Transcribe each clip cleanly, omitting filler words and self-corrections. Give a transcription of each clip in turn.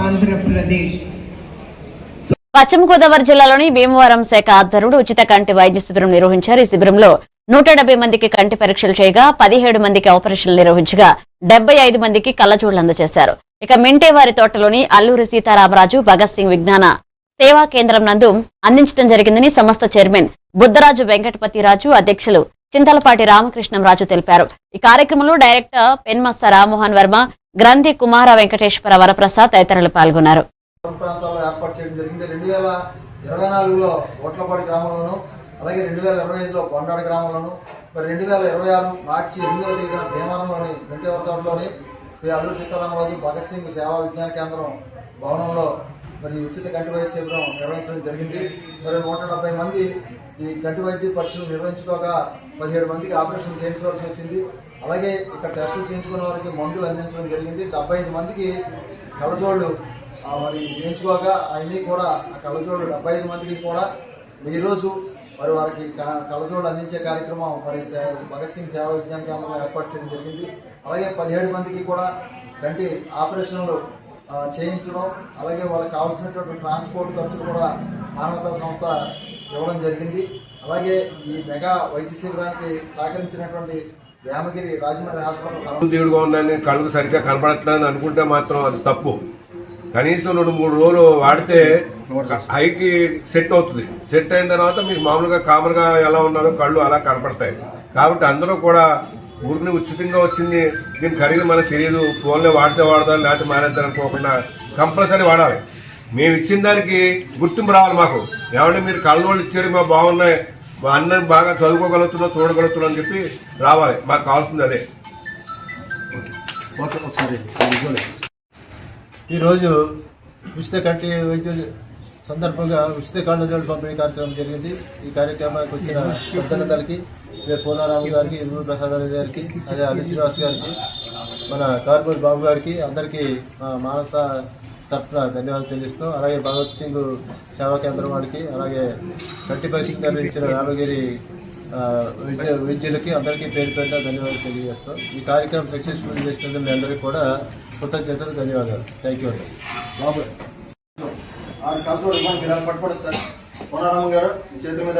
ఆంధ్రప్రదేశ్. పశ్చిమ గోదావరి జిల్లాలోని భీమవరం శాఖ ఆధ్వర్యంలో ఉచిత కంటి వైద్య శిబిరం నిర్వహించారు. ఈ శిబిరంలో 170 మందికి కంటి పరీక్షలు చేయగా 17 మందికి ఆపరేషన్లు నిర్వహించగా 75 మందికి కళ్లజోళ్లు అందజేశారు. ఇక మింటేవారి తోటలోని అల్లూరి సీతారామరాజు భగత్ సింగ్ విజ్ఞాన సేవా కేంద్రం నందు అందించడం జరిగిందని సంస్థ చైర్మన్ బుద్ధరాజు వెంకటపతిరాజు, అధ్యక్షులు చింతలపాటి రామకృష్ణంరాజు తెలిపారు. ఈ కార్యక్రమంలో డైరెక్టర్ పెన్మస్త రామ్మోహన్ వర్మ, గ్రంథి కుమార వెంకటేశ్వర వరప్రసాద్ తదితరులు పాల్గొన్నారు. ప్రాంతాల్లో ఏర్పాటు చేయడం జరిగింది. 2024లో ఓట్లపాడి గ్రామంలోను, అలాగే 2025లో కొండాడ గ్రామంలోను, మరి 2026 మార్చి 8వ తేదీన భీమవరంలోని మింటేవరతోటలోని శ్రీ అల్లూరి సీతారామరాజు భగత్ సింగ్ సేవా విజ్ఞాన కేంద్రం భవనంలో మరి ఉచిత కంటి వైద్య శిబిరం నిర్వహించడం జరిగింది. మరి 170 మంది ఈ కంటి వైద్య పరీక్షలు నిర్వహించుకోగా 17 మందికి ఆపరేషన్ చేయించవలసి వచ్చింది. అలాగే ఇక్కడ టెస్టులు చేయించుకున్న వారికి మందులు అందించడం జరిగింది. 75 మందికి కళ్ళజోళ్ళు మరి చేయించుకోగా అన్నీ కూడా ఆ కళ్ళజోళ్ళు 75 మందికి కూడా ఈరోజు మరి వారికి కళ్ళజోళ్ళు అందించే కార్యక్రమం మరి భగత్ సింగ్ సేవా విజ్ఞాన కేంద్రంలో ఏర్పాటు చేయడం జరిగింది. అలాగే 17 మందికి కూడా కంటి ఆపరేషన్లు చేయించడం, అలాగే వాళ్ళకి కావాల్సినటువంటి ట్రాన్స్పోర్ట్ ఖర్చులు కూడా మానవతా సంస్థ ఇవ్వడం జరిగింది. అలాగే ఈ మెగా వైద్య శిబిరానికి సహకరించినటువంటి వేమగిరి రాజమండ్రి హాస్పిటల్ దేవుడుగా ఉందని కళ్ళు సరిగ్గా కనపడట్లేదని అనుకుంటే మాత్రం అది తప్పు. కనీసం 2-3 రోజులు వాడితే హైకి సెట్ అవుతుంది. సెట్ అయిన తర్వాత మీకు మామూలుగా కామన్ గా ఎలా ఉన్నారో కళ్ళు అలా కనపడతాయి. కాబట్టి అందరూ కూడా ఊరికి ఉచితంగా వచ్చింది, దీనికి ఖరీదు మనకు తెలియదు, ఫోన్లో వాడితే వాడదాం లేకపోతే మానేద్దాం అనుకోకుండా కంపల్సరీ వాడాలి. మేము ఇచ్చిన దానికి గుర్తింపు రావాలి మాకు. ఏమంటే మీరు కళ్ళోళ్ళు ఇచ్చారు, మాకు బాగున్నాయి, మా అన్నని బాగా చదువుకోగలుగుతున్నాం, చూడగలుగుతున్నాం అని చెప్పి రావాలి. మాకు కావాల్సింది అదే. ఈరోజు ఉచిత కంటి వైద్య సందర్భంగా ఉచిత కళ్ళజోళ్ళు పంపిణీ కార్యక్రమం జరిగింది. ఈ కార్యక్రమానికి వచ్చిన కృతజ్ఞతలకి పూర్ణారాము గారికి, ఇరువురు ప్రసాద్ గారికి, అదే అల్లి శ్రీనివాస్ గారికి, మన కార్పొరేట్ బాబు గారికి, అందరికీ మానవత తరఫున ధన్యవాదాలు తెలియజేస్తాం. అలాగే భగత్ సింగ్ సేవా కేంద్రం వారికి, అలాగే కంటి పరీక్షలు నిర్వహించిన వేమగిరి వైద్యులకి అందరికీ పేరు పేరున ధన్యవాదాలు తెలియజేస్తాం. ఈ కార్యక్రమం సక్సెస్ఫుల్ చేసినందుకు మీ అందరికీ కూడా కృతజ్ఞతలు, ధన్యవాదాలు. థ్యాంక్ యూ అండి. బాబు మీరు పట్టుకోండి సార్. పూర్ణారాము గారు మీ చేతుల మీద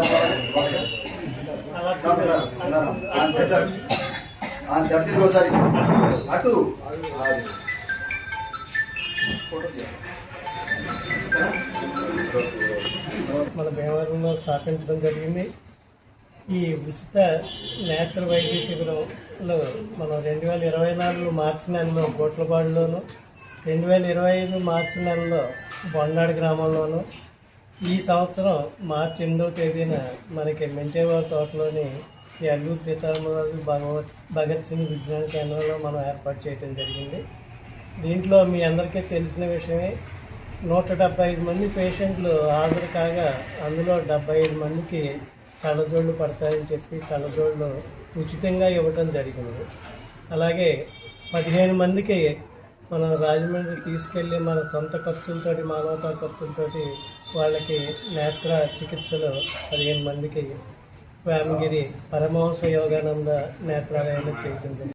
ఒకసారి అటు మన భీమవరంలో స్థాపించడం జరిగింది. ఈ ఉచిత నేత్ర వైద్య శిబిరంలో మనం 2024 మార్చి నెలలో గోట్లపాడులోను, 2025 మార్చి నెలలో బొండాడి గ్రామంలోను, ఈ సంవత్సరం మార్చి 8వ తేదీన మనకి మింటేవారి తోటలోని ఈ అల్లూరి సీతారామరాజు భగత్ సింగ్ విజ్ఞాన కేంద్రంలో మనం ఏర్పాటు చేయడం జరిగింది. దీంట్లో మీ అందరికీ తెలిసిన విషయమే, 175 మంది పేషెంట్లు హాజరు కాగా అందులో 75 మందికి కళ్ళజోళ్ళు పడతాయని చెప్పి కళ్ళజోళ్ళు ఉచితంగా ఇవ్వటం జరిగింది. అలాగే 15 మందికి మనం రాజమండ్రి తీసుకెళ్ళి మన సొంత ఖర్చులతోటి, మానవతా ఖర్చులతోటి వాళ్ళకి నేత్ర చికిత్సలు 15 మందికి వేమగిరి పరమహంస యోగానంద నేత్రాలయంలో చేయటం జరిగింది.